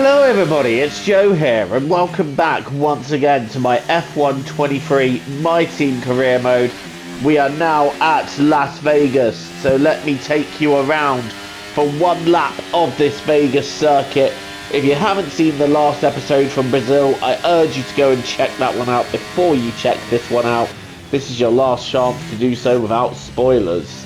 Hello everybody, it's Joe here and welcome back once again to my F1 23 My Team Career Mode. We are now at Las Vegas, so let me take you around for one lap of this Vegas circuit. If you haven't seen the last episode from Brazil, I urge you to go and check that one out before you check this one out. This is your last chance to do so without spoilers.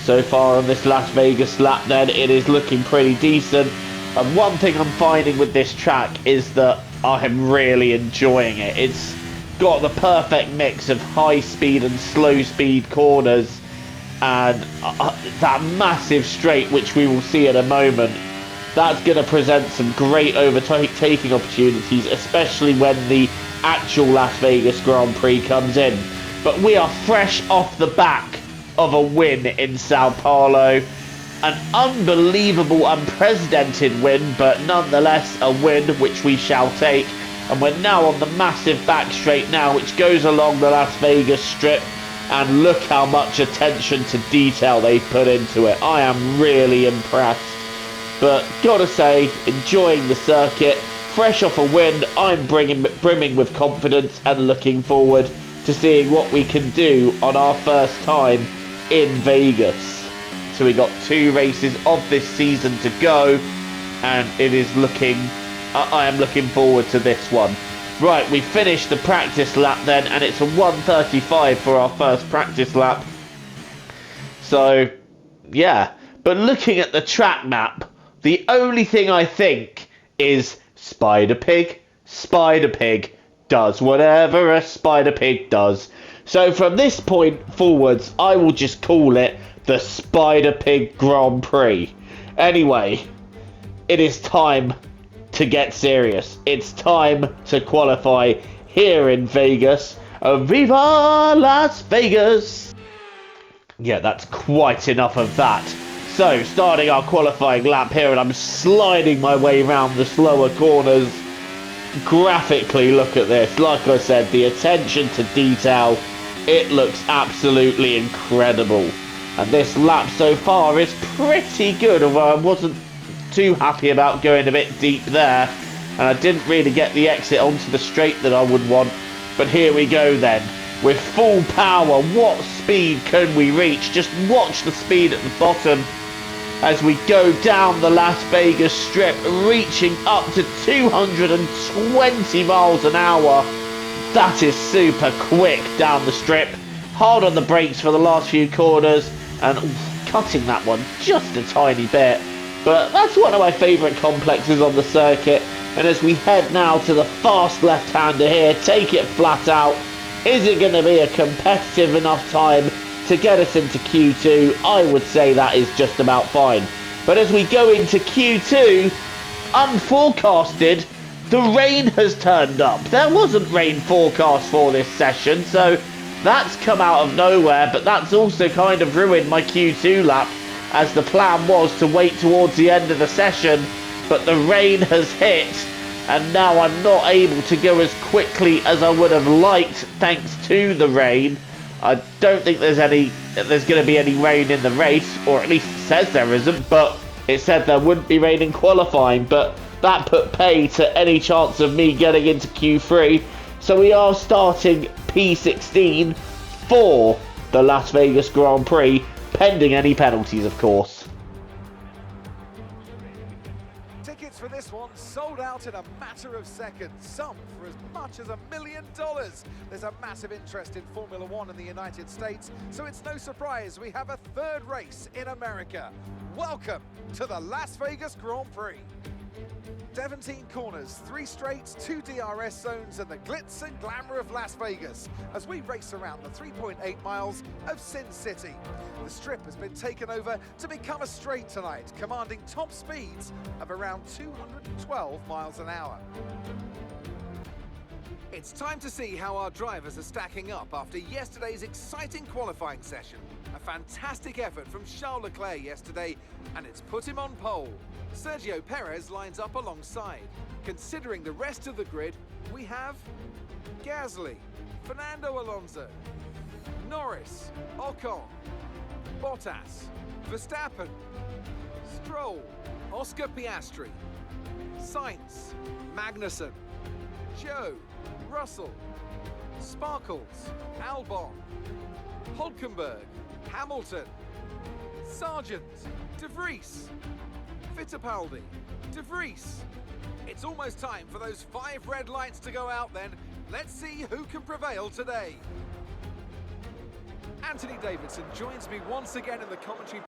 So far on this Las Vegas lap then, it is looking pretty decent. And one thing I'm finding with this track is that I'm really enjoying it. It's got the perfect mix of high speed and slow speed corners, and that massive straight which we will see in a moment. That's going to present some great overtaking opportunities, especially when the actual Las Vegas Grand Prix comes in. But we are fresh off the back of a win in Sao Paulo. An unbelievable, unprecedented win, but nonetheless a win which we shall take. And we're now on the massive back straight now, which goes along the Las Vegas Strip. And look how much attention to detail they've put into it. I am really impressed. But gotta say, enjoying the circuit. Fresh off a win, I'm brimming with confidence and looking forward to seeing what we can do on our first time in Vegas. So we got 2 races of this season to go, and it is looking, I am looking forward to this one. Right, we finished the practice lap then, and it's a 1:35 for our first practice lap. So, yeah. But looking at the track map, the only thing I think is Spider Pig does whatever a Spider Pig does. So from this point forwards, I will just call it the Spider Pig Grand Prix. Anyway, it is time to get serious. It's time to qualify here in Vegas. Viva Las Vegas! Yeah, that's quite enough of that. So, starting our qualifying lap here, and I'm sliding my way around the slower corners. Graphically, look at this. Like I said, the attention to detail, it looks absolutely incredible. And this lap so far is pretty good, although I wasn't too happy about going a bit deep there. And I didn't really get the exit onto the straight that I would want. But here we go then. With full power, what speed can we reach? Just watch the speed at the bottom as we go down the Las Vegas Strip, reaching up to 220 miles an hour. That is super quick down the strip. Hard on the brakes for the last few corners, and cutting that one just a tiny bit. But that's one of my favourite complexes on the circuit. And as we head now to the fast left-hander here, take it flat out. Is it going to be a competitive enough time to get us into Q2? I would say that is just about fine. But as we go into Q2, unforecasted, the rain has turned up. There wasn't rain forecast for this session, so that's come out of nowhere, but that's also kind of ruined my Q2 lap, as the plan was to wait towards the end of the session, but the rain has hit, and now I'm not able to go as quickly as I would have liked thanks to the rain. I don't think there's going to be any rain in the race, or at least it says there isn't, but it said there wouldn't be rain in qualifying, but that put pay to any chance of me getting into Q3. So we are starting P16 for the Las Vegas Grand Prix, pending any penalties, of course. Tickets for this one sold out in a matter of seconds, some for as much as $1 million. There's a massive interest in Formula One in the United States, so it's no surprise we have a third race in America. Welcome to the Las Vegas Grand Prix. 17 corners, 3 straights, 2 DRS zones, and the glitz and glamour of Las Vegas as we race around the 3.8 miles of Sin City. The strip has been taken over to become a straight tonight, commanding top speeds of around 212 miles an hour. It's time to see how our drivers are stacking up after yesterday's exciting qualifying session. A fantastic effort from Charles Leclerc yesterday, and it's put him on pole. Sergio Perez lines up alongside. Considering the rest of the grid, we have Gasly, Fernando Alonso, Norris, Ocon, Bottas, Verstappen, Stroll, Oscar Piastri, Sainz, Magnussen, Joe, Russell, Sparkles, Albon, Hulkenberg, Hamilton, Sargent, De Vries, Fittipaldi, De Vries. It's almost time for those 5 red lights to go out then. Let's see who can prevail today. Anthony Davidson joins me once again in the commentary.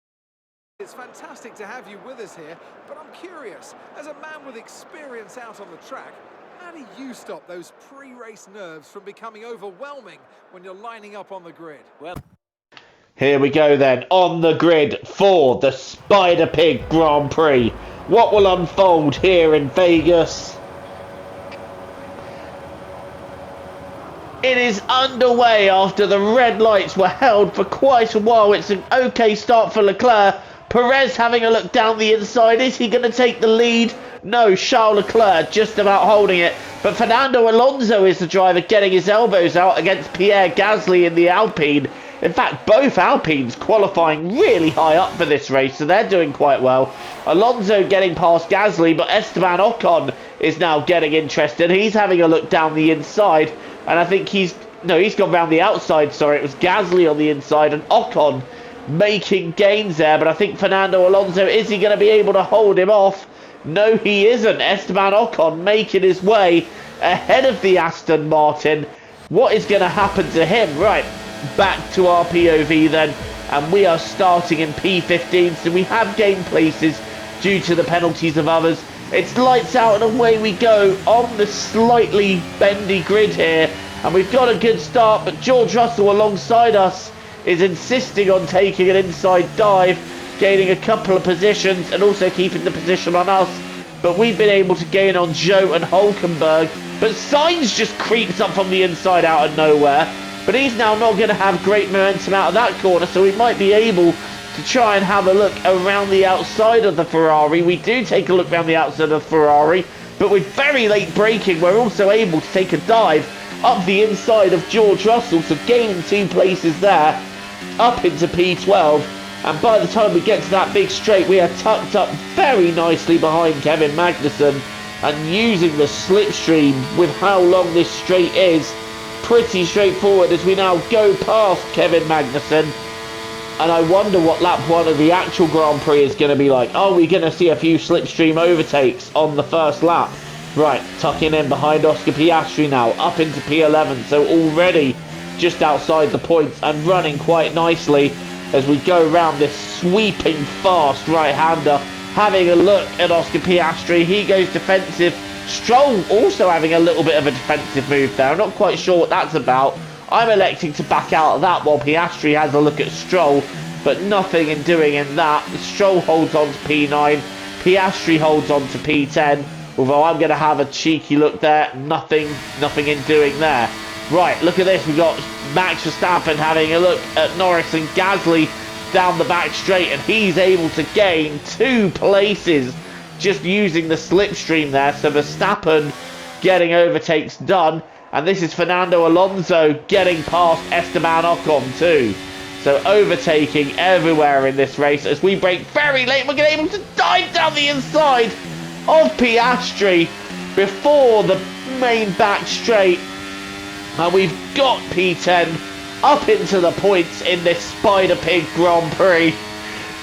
It's fantastic to have you with us here, but I'm curious, as a man with experience out on the track, how do you stop those pre-race nerves from becoming overwhelming when you're lining up on the grid? Well, here we go then, on the grid for the Spider Pig Grand Prix. What will unfold here in Vegas? It is underway after the red lights were held for quite a while. It's an okay start for Leclerc. Perez having a look down the inside. Is he going to take the lead? No, Charles Leclerc just about holding it. But Fernando Alonso is the driver getting his elbows out against Pierre Gasly in the Alpine. In fact, both Alpines qualifying really high up for this race, so they're doing quite well. Alonso getting past Gasly, but Esteban Ocon is now getting interested. He's having a look down the inside, and I think he's gone round the outside, sorry. It was Gasly on the inside and Ocon making gains there, but I think Fernando Alonso, is he going to be able to hold him off? No, he isn't. Esteban Ocon making his way ahead of the Aston Martin. What is going to happen to him? Right, back to our POV then, and we are starting in P15, so we have gained places due to the penalties of others. It's lights out and away we go on the slightly bendy grid here, and we've got a good start, but George Russell alongside us is insisting on taking an inside dive, gaining a couple of positions and also keeping the position on us. But we've been able to gain on Joe and Hulkenberg, but Sainz just creeps up from the inside out of nowhere. But he's now not going to have great momentum out of that corner, so we might be able to try and have a look around the outside of the Ferrari. We do take a look around the outside of the Ferrari, but with very late braking, we're also able to take a dive up the inside of George Russell, so gaining 2 places there, up into P12. And by the time we get to that big straight, we are tucked up very nicely behind Kevin Magnussen, and using the slipstream with how long this straight is, pretty straightforward as we now go past Kevin Magnussen. And I wonder what lap 1 of the actual Grand Prix is going to be like. Are we going to see a few slipstream overtakes on the first lap? Right, tucking in behind Oscar Piastri now, up into P11, so already just outside the points and running quite nicely as we go around this sweeping fast right-hander. Having a look at Oscar Piastri, he goes defensive. Stroll also having a little bit of a defensive move there. I'm not quite sure what that's about. I'm electing to back out of that while Piastri has a look at Stroll, but nothing in doing in that. Stroll holds on to P9, Piastri holds on to P10, although I'm going to have a cheeky look there. Nothing in doing there. Right, look at this. We've got Max Verstappen having a look at Norris and Gasly down the back straight, and he's able to gain 2 places just using the slipstream there. So Verstappen getting overtakes done, and this is Fernando Alonso getting past Esteban Ocon too. So overtaking everywhere in this race as we brake very late. We're able to dive down the inside of Piastri before the main back straight, and we've got P10 up into the points in this Spider Pig Grand Prix.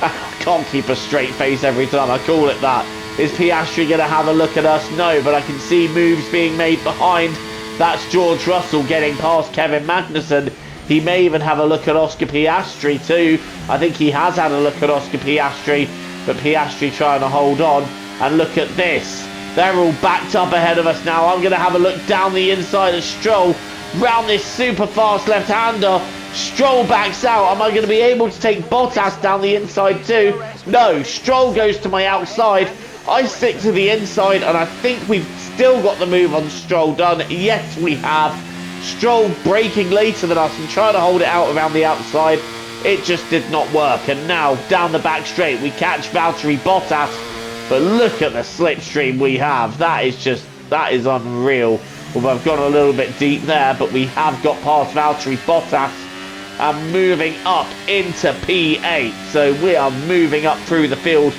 I can't keep a straight face every time I call it that. Is Piastri going to have a look at us? No, but I can see moves being made behind. That's George Russell getting past Kevin Magnussen. He may even have a look at Oscar Piastri too. I think he has had a look at Oscar Piastri, but Piastri trying to hold on. And look at this. They're all backed up ahead of us now. I'm going to have a look down the inside of Stroll. Round this super fast left-hander. Stroll backs out. Am I going to be able to take Bottas down the inside too? No, Stroll goes to my outside. I stick to the inside, and I think we've still got the move on Stroll done. Yes, we have. Stroll braking later than us and trying to hold it out around the outside. It just did not work. And now, down the back straight, we catch Valtteri Bottas. But look at the slipstream we have. That is unreal. Although I've gone a little bit deep there, but we have got past Valtteri Bottas and moving up into P8. So we are moving up through the field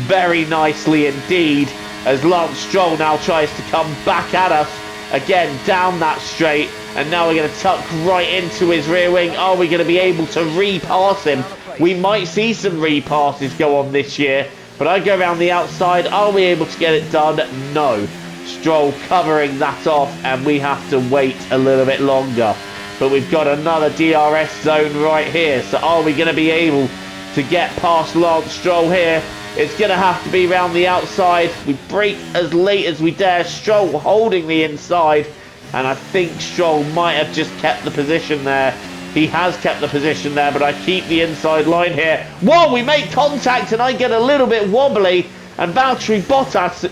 very nicely indeed. as Lance Stroll now tries to come back at us again down that straight, and now we're going to tuck right into his rear wing. Are we going to be able to repass him? We might see some repasses go on this year, but I go around the outside. Are we able to get it done? No. Stroll covering that off, and we have to wait a little bit longer. But we've got another DRS zone right here, so are we going to be able to get past Lance Stroll here? It's going to have to be around the outside. We brake as late as we dare. Stroll holding the inside, and I think Stroll might have just kept the position there. He has kept the position there, but I keep the inside line here. Whoa, we make contact, and I get a little bit wobbly, and Valtteri Bottas,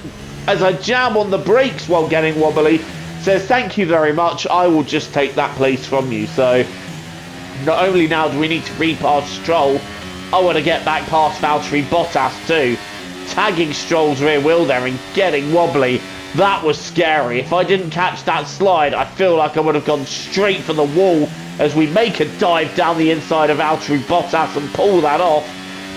as I jam on the brakes while getting wobbly, says, thank you very much, I will just take that place from you. So, not only now do we need to repass Stroll, I want to get back past Valtteri Bottas too. Tagging Stroll's rear wheel there and getting wobbly. That was scary. If I didn't catch that slide, I feel like I would have gone straight for the wall as we make a dive down the inside of Valtteri Bottas and pull that off.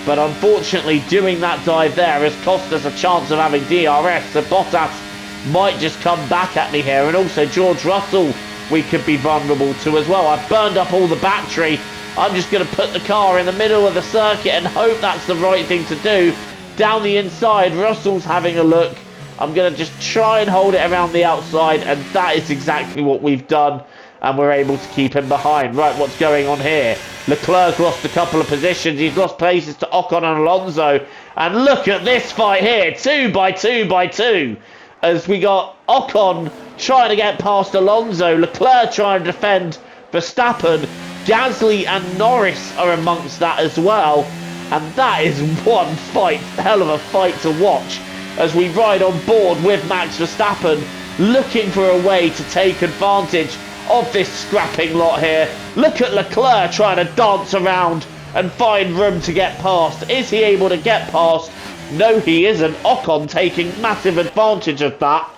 But unfortunately, doing that dive there has cost us a chance of having DRS, so Bottas might just come back at me here. And also George Russell we could be vulnerable to as well. I've burned up all the battery. I'm just going to put the car in the middle of the circuit and hope that's the right thing to do. Down the inside, Russell's having a look. I'm going to just try and hold it around the outside, and that is exactly what we've done, and we're able to keep him behind. Right, what's going on here? Leclerc's lost a couple of positions. He's lost places to Ocon and Alonso. And look at this fight here, 2 by 2 by 2. As we got Ocon trying to get past Alonso, Leclerc trying to defend Verstappen. Gasly and Norris are amongst that as well, and that is one fight, hell of a fight to watch, as we ride on board with Max Verstappen, looking for a way to take advantage of this scrapping lot here. Look at Leclerc trying to dance around and find room to get past. Is he able to get past? No, he isn't. Ocon taking massive advantage of that.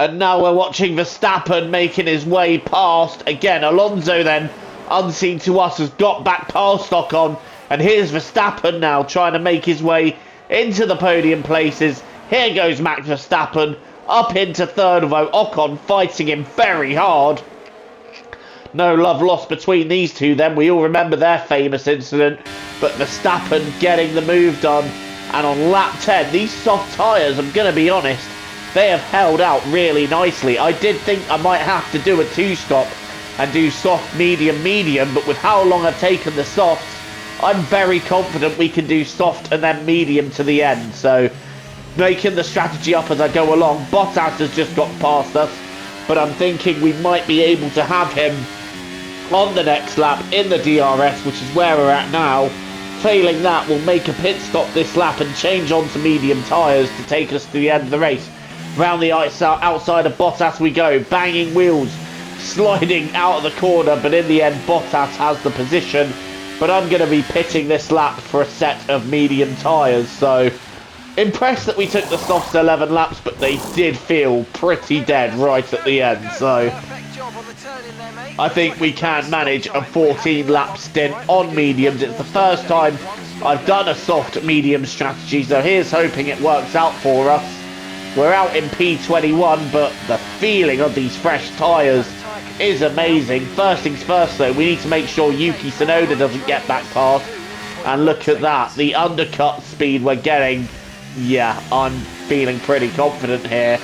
And now we're watching Verstappen making his way past. Again, Alonso then, unseen to us, has got back past Ocon, and here's Verstappen now trying to make his way into the podium places. Here goes Max Verstappen up into third, although Ocon fighting him very hard. No love lost between these two then. We all remember their famous incident, but Verstappen getting the move done. And on lap 10, these soft tyres, I'm going to be honest, they have held out really nicely. I did think I might have to do a 2-stop and do soft, medium, medium, but with how long I've taken the softs, I'm very confident we can do soft and then medium to the end. So, making the strategy up as I go along. Bottas has just got past us, but I'm thinking we might be able to have him on the next lap in the DRS, which is where we're at now. Failing that, we'll make a pit stop this lap and change on to medium tyres to take us to the end of the race. Round the outside of Bottas we go, banging wheels, sliding out of the corner, but in the end Bottas has the position. But I'm going to be pitting this lap for a set of medium tyres, so impressed that we took the softs 11 laps, but they did feel pretty dead right at the end. So I think we can manage a 14 lap stint on mediums. It's the first time I've done a soft medium strategy, so here's hoping it works out for us. We're out in P21, but the feeling of these fresh tyres is amazing. First things first though, we need to make sure Yuki Tsunoda doesn't get back past. And look at that, the undercut speed we're getting. Yeah, I'm feeling pretty confident here.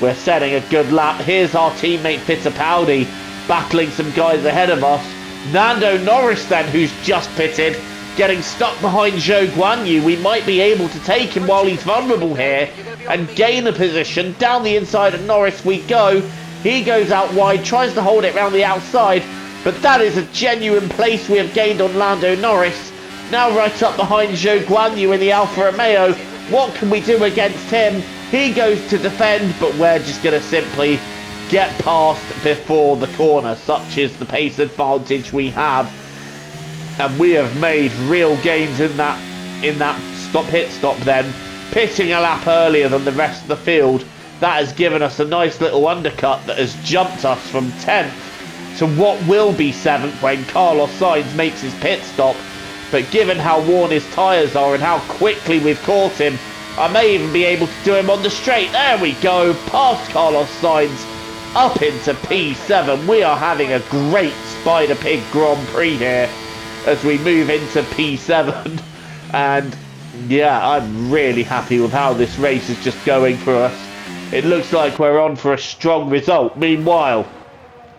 We're setting a good lap. Here's our teammate Fittipaldi battling some guys ahead of us. Lando Norris then, who's just pitted, getting stuck behind Zhou Guanyu. We might be able to take him while he's vulnerable here and gain a position. Down the inside of Norris we go. He goes out wide, tries to hold it round the outside, but that is a genuine place we have gained on Lando Norris. Now right up behind Zhou Guanyu in the Alfa Romeo. What can we do against him? He goes to defend, but we're just going to simply get past before the corner. Such is the pace advantage we have. And we have made real gains in that pit stop then. Pitting a lap earlier than the rest of the field. That has given us a nice little undercut that has jumped us from 10th to what will be 7th when Carlos Sainz makes his pit stop. But given how worn his tyres are and how quickly we've caught him, I may even be able to do him on the straight. There we go. Past Carlos Sainz up into P7. We are having a great Spider Pig Grand Prix here as we move into P7. And yeah, I'm really happy with how this race is just going for us. It looks like we're on for a strong result. Meanwhile,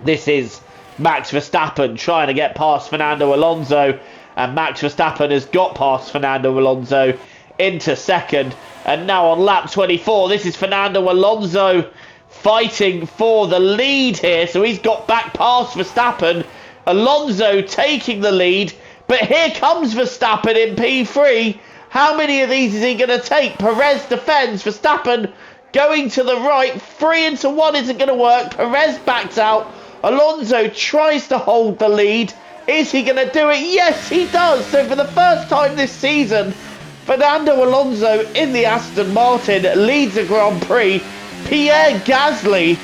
this is Max Verstappen trying to get past Fernando Alonso, and Max Verstappen has got past Fernando Alonso into second. And now on lap 24, this is Fernando Alonso fighting for the lead here, so he's got back past Verstappen. Alonso taking the lead, but here comes Verstappen in P3. How many of these is he going to take? Perez defends. Verstappen going to the right. 3 into 1 isn't going to work. Perez backs out. Alonso tries to hold the lead. Is he going to do it? Yes, he does. So for the first time this season, Fernando Alonso in the Aston Martin leads a Grand Prix. Pierre Gasly,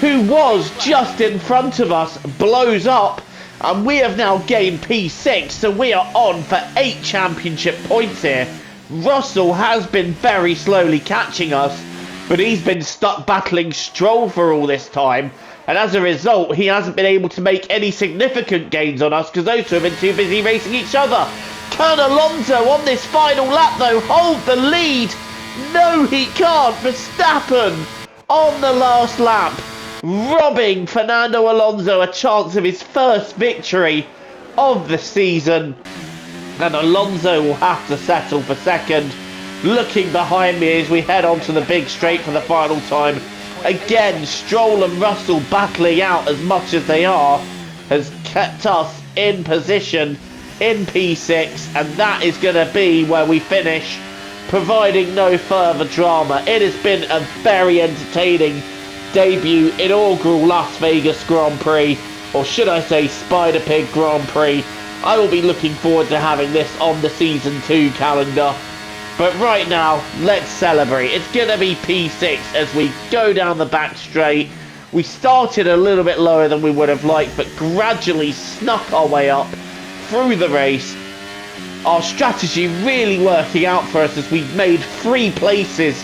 who was just in front of us, blows up. And we have now gained P6, so we are on for 8 championship points here. Russell has been very slowly catching us, but he's been stuck battling Stroll for all this time. And as a result, he hasn't been able to make any significant gains on us because those two have been too busy racing each other. Can Alonso on this final lap, though, hold the lead? No, he can't. Verstappen on the last lap, robbing Fernando Alonso a chance of his first victory of the season. And Alonso will have to settle for second. Looking behind me as we head onto the big straight for the final time. Again, Stroll and Russell battling out as much as they are has kept us in position in P6, and that is going to be where we finish, providing no further drama. It has been a very entertaining debut inaugural Las Vegas Grand Prix, or should I say Spider Pig Grand Prix. I will be looking forward to having this on the Season 2 calendar. But right now, let's celebrate. It's going to be P6 as we go down the back straight. We started a little bit lower than we would have liked, but gradually snuck our way up through the race. Our strategy really working out for us as we've made 3 places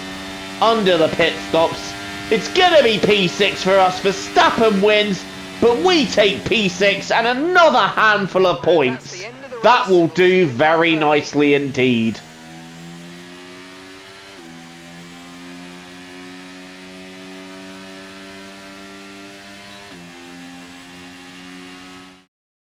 under the pit stops. It's going to be P6 for us. Verstappen wins, but we take P6 and another handful of points. That will do very nicely indeed.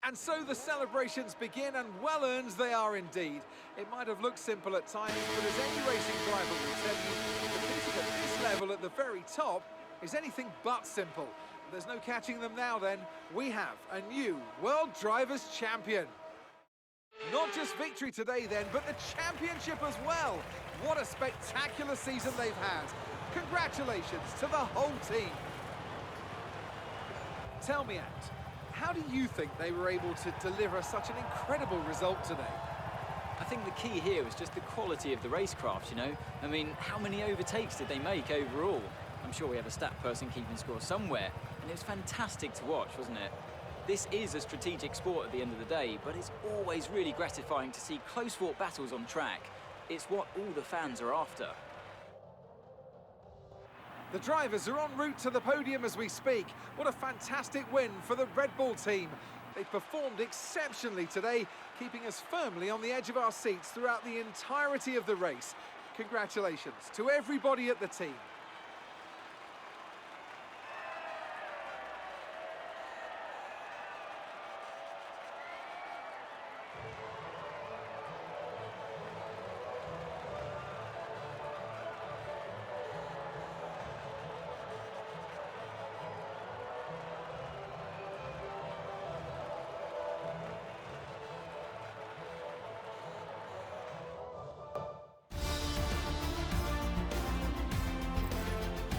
And so the celebrations begin, and well-earned they are indeed. It might have looked simple at times, but as any racing driver will tell you, competing at this level at the very top is anything but simple. There's no catching them now then. We have a new World Drivers' Champion. Not just victory today then, but the championship as well. What a spectacular season they've had. Congratulations to the whole team. Tell me, Ant, how do you think they were able to deliver such an incredible result today? I think the key here was just the quality of the racecraft, you know? I mean, how many overtakes did they make overall? I'm sure we have a stat person keeping score somewhere, and it was fantastic to watch, wasn't it? This is a strategic sport at the end of the day, but it's always really gratifying to see close-fought battles on track. It's what all the fans are after. The drivers are en route to the podium as we speak. What a fantastic win for the Red Bull team. They performed exceptionally today, keeping us firmly on the edge of our seats throughout the entirety of the race. Congratulations to everybody at the team.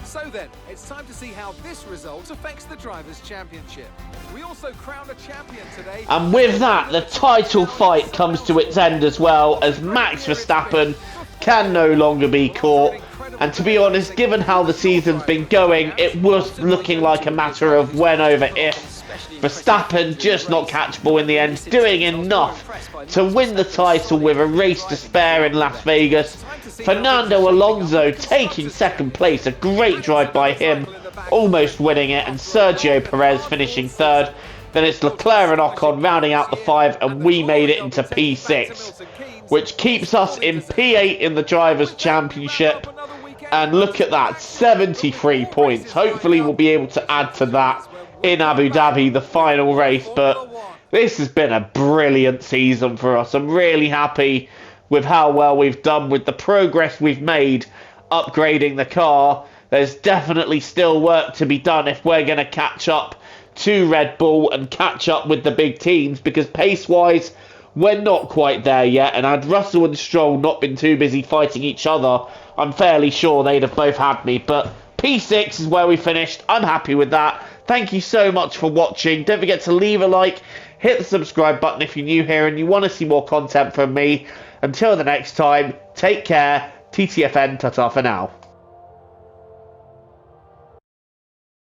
So then, it's time to see how this result affects the Drivers' Championship. We also crowned a champion today. And with that, the title fight comes to its end as well, as Max Verstappen can no longer be caught. And to be honest, given how the season's been going, it was looking like a matter of when over if. Verstappen just not catchable in the end, doing enough to win the title with a race to spare in Las Vegas. Fernando Alonso taking second place, a great drive by him, almost winning it, and Sergio Perez finishing third. Then it's Leclerc and Ocon rounding out the 5, and we made it into P6, which keeps us in P8 in the Drivers' Championship. And look at that, 73 points. Hopefully we'll be able to add to that in Abu Dhabi, the final race. But this has been a brilliant season for us. I'm really happy with how well we've done, with the progress we've made upgrading the car. There's definitely still work to be done if we're going to catch up to Red Bull and catch up with the big teams, because pace-wise, we're not quite there yet. And had Russell and Stroll not been too busy fighting each other, I'm fairly sure they'd have both had me. But P6 is where we finished. I'm happy with that. Thank you so much for watching. Don't forget to leave a like, hit the subscribe button if you're new here and you want to see more content from me. Until the next time, take care. TTFN, ta-ta for now.